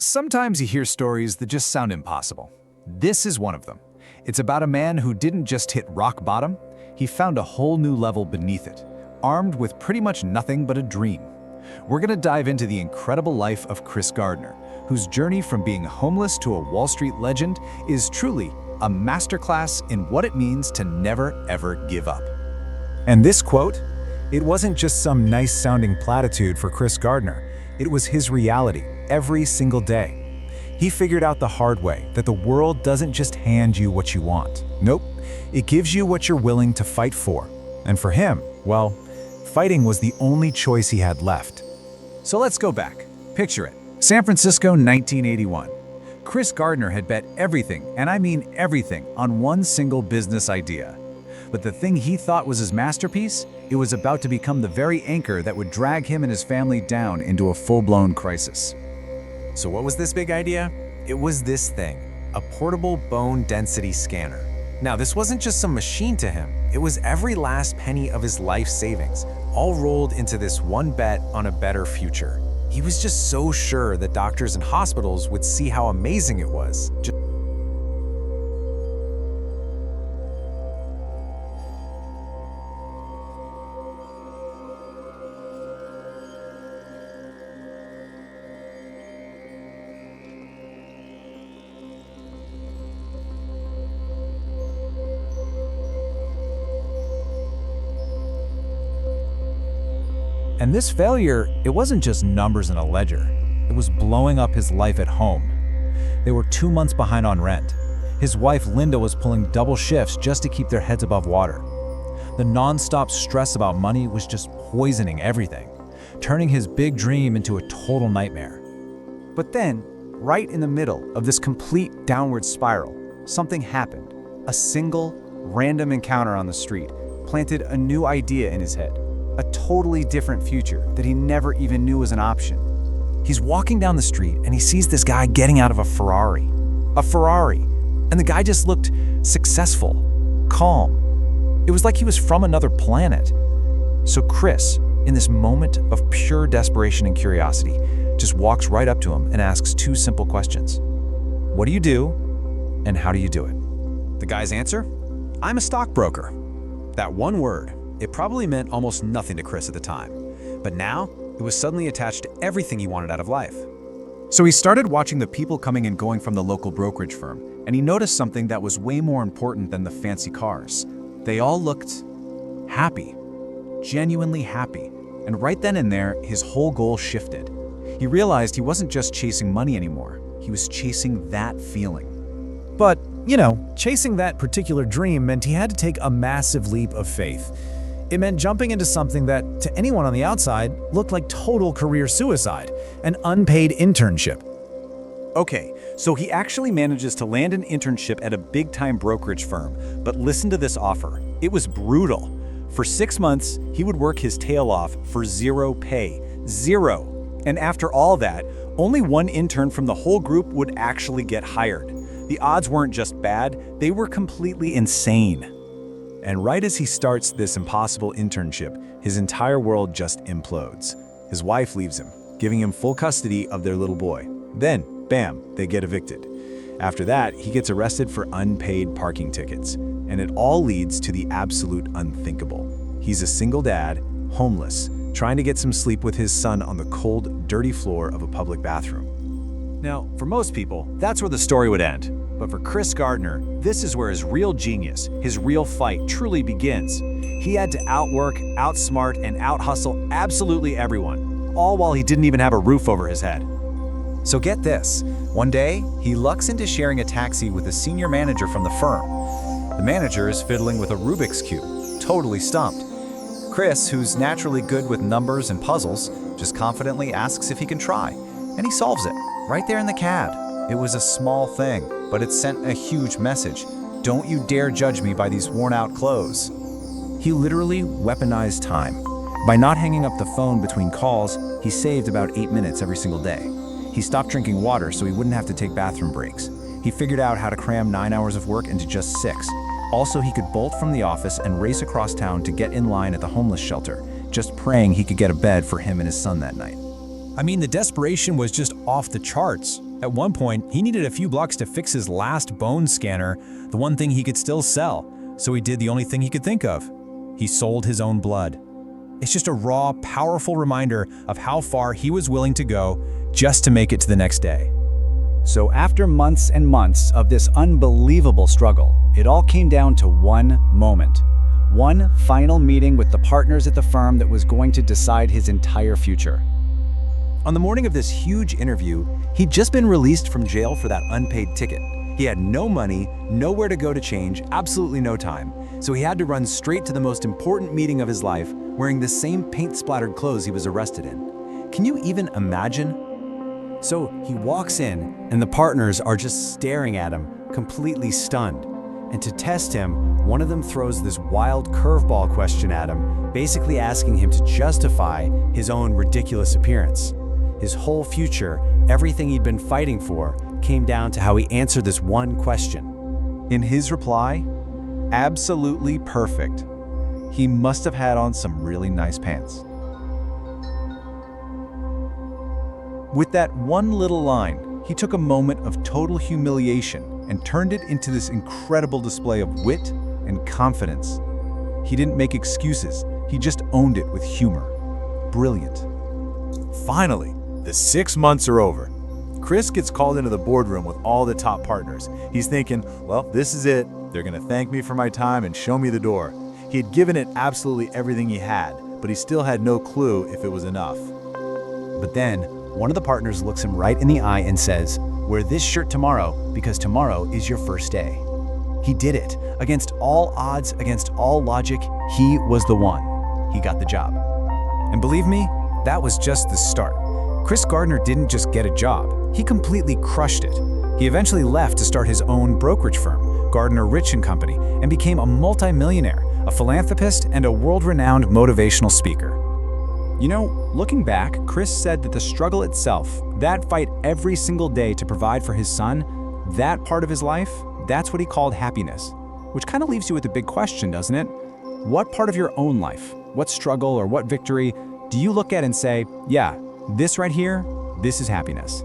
Sometimes you hear stories that just sound impossible. This is one of them. It's about a man who didn't just hit rock bottom, he found a whole new level beneath it, armed with pretty much nothing but a dream. We're gonna dive into the incredible life of Chris Gardner, whose journey from being homeless to a Wall Street legend is truly a masterclass in what it means to never ever give up. And this quote, it wasn't just some nice-sounding platitude for Chris Gardner. It was his reality every single day. He figured out the hard way that the world doesn't just hand you what you want. Nope, it gives you what you're willing to fight for. And for him, well, fighting was the only choice he had left. So let's go back. Picture it. San Francisco, 1981. Chris Gardner had bet everything, and I mean everything, on one single business idea. But the thing he thought was his masterpiece, it was about to become the very anchor that would drag him and his family down into a full-blown crisis. So what was this big idea? It was this thing, a portable bone density scanner. Now, this wasn't just some machine to him. It was every last penny of his life savings, all rolled into this one bet on a better future. He was just so sure that doctors and hospitals would see how amazing it was. And this failure, it wasn't just numbers in a ledger. It was blowing up his life at home. They were 2 months behind on rent. His wife, Linda, was pulling double shifts just to keep their heads above water. The non-stop stress about money was just poisoning everything, turning his big dream into a total nightmare. But then, right in the middle of this complete downward spiral, something happened. A single, random encounter on the street planted a new idea in his head. A totally different future that he never even knew was an option. He's walking down the street and he sees this guy getting out of a Ferrari. A Ferrari. And the guy just looked successful, calm. It was like he was from another planet. So Chris, in this moment of pure desperation and curiosity, just walks right up to him and asks 2 simple questions. What do you do, and how do you do it? The guy's answer? I'm a stockbroker. That one word, it probably meant almost nothing to Chris at the time, but now it was suddenly attached to everything he wanted out of life. So he started watching the people coming and going from the local brokerage firm, and he noticed something that was way more important than the fancy cars. They all looked happy, genuinely happy, and right then and there, his whole goal shifted. He realized he wasn't just chasing money anymore, he was chasing that feeling. But, chasing that particular dream meant he had to take a massive leap of faith. It meant jumping into something that, to anyone on the outside, looked like total career suicide, an unpaid internship. Okay, so he actually manages to land an internship at a big-time brokerage firm, but listen to this offer. It was brutal. For 6 months, he would work his tail off for 0 pay. 0. And after all that, only one intern from the whole group would actually get hired. The odds weren't just bad, they were completely insane. And right as he starts this impossible internship, his entire world just implodes. His wife leaves him, giving him full custody of their little boy. Then, bam, they get evicted. After that, he gets arrested for unpaid parking tickets. And it all leads to the absolute unthinkable. He's a single dad, homeless, trying to get some sleep with his son on the cold, dirty floor of a public bathroom. Now, for most people, that's where the story would end. But for Chris Gardner, this is where his real genius, his real fight truly begins. He had to outwork, outsmart, and outhustle absolutely everyone, all while he didn't even have a roof over his head. So get this, one day, he lucks into sharing a taxi with a senior manager from the firm. The manager is fiddling with a Rubik's Cube, totally stumped. Chris, who's naturally good with numbers and puzzles, just confidently asks if he can try, and he solves it, right there in the CAD. It was a small thing, but it sent a huge message. Don't you dare judge me by these worn-out clothes. He literally weaponized time. By not hanging up the phone between calls, he saved about 8 minutes every single day. He stopped drinking water so he wouldn't have to take bathroom breaks. He figured out how to cram 9 hours of work into just 6. Also, he could bolt from the office and race across town to get in line at the homeless shelter, just praying he could get a bed for him and his son that night. I mean, the desperation was just off the charts. At one point, he needed a few bucks to fix his last bone scanner, the one thing he could still sell. So he did the only thing he could think of. He sold his own blood. It's just a raw, powerful reminder of how far he was willing to go just to make it to the next day. So after months and months of this unbelievable struggle, it all came down to one moment. One final meeting with the partners at the firm that was going to decide his entire future. On the morning of this huge interview, he'd just been released from jail for that unpaid ticket. He had no money, nowhere to go to change, absolutely no time. So he had to run straight to the most important meeting of his life, wearing the same paint-splattered clothes he was arrested in. Can you even imagine? So he walks in, and the partners are just staring at him, completely stunned. And to test him, one of them throws this wild curveball question at him, basically asking him to justify his own ridiculous appearance. His whole future, everything he'd been fighting for, came down to how he answered this one question. In his reply, absolutely perfect. He must have had on some really nice pants. With that one little line, he took a moment of total humiliation and turned it into this incredible display of wit and confidence. He didn't make excuses, he just owned it with humor. Brilliant. Finally, the 6 months are over. Chris gets called into the boardroom with all the top partners. He's thinking, well, this is it. They're going to thank me for my time and show me the door. He had given it absolutely everything he had, but he still had no clue if it was enough. But then, one of the partners looks him right in the eye and says, "Wear this shirt tomorrow because tomorrow is your first day." He did it. Against all odds, against all logic, he was the one. He got the job. And believe me, that was just the start. Chris Gardner didn't just get a job, he completely crushed it. He eventually left to start his own brokerage firm, Gardner Rich & Company, and became a multimillionaire, a philanthropist, and a world-renowned motivational speaker. You know, looking back, Chris said that the struggle itself, that fight every single day to provide for his son, that part of his life, that's what he called happiness. Which kind of leaves you with a big question, doesn't it? What part of your own life, what struggle or what victory, do you look at and say, yeah, this right here, this is happiness?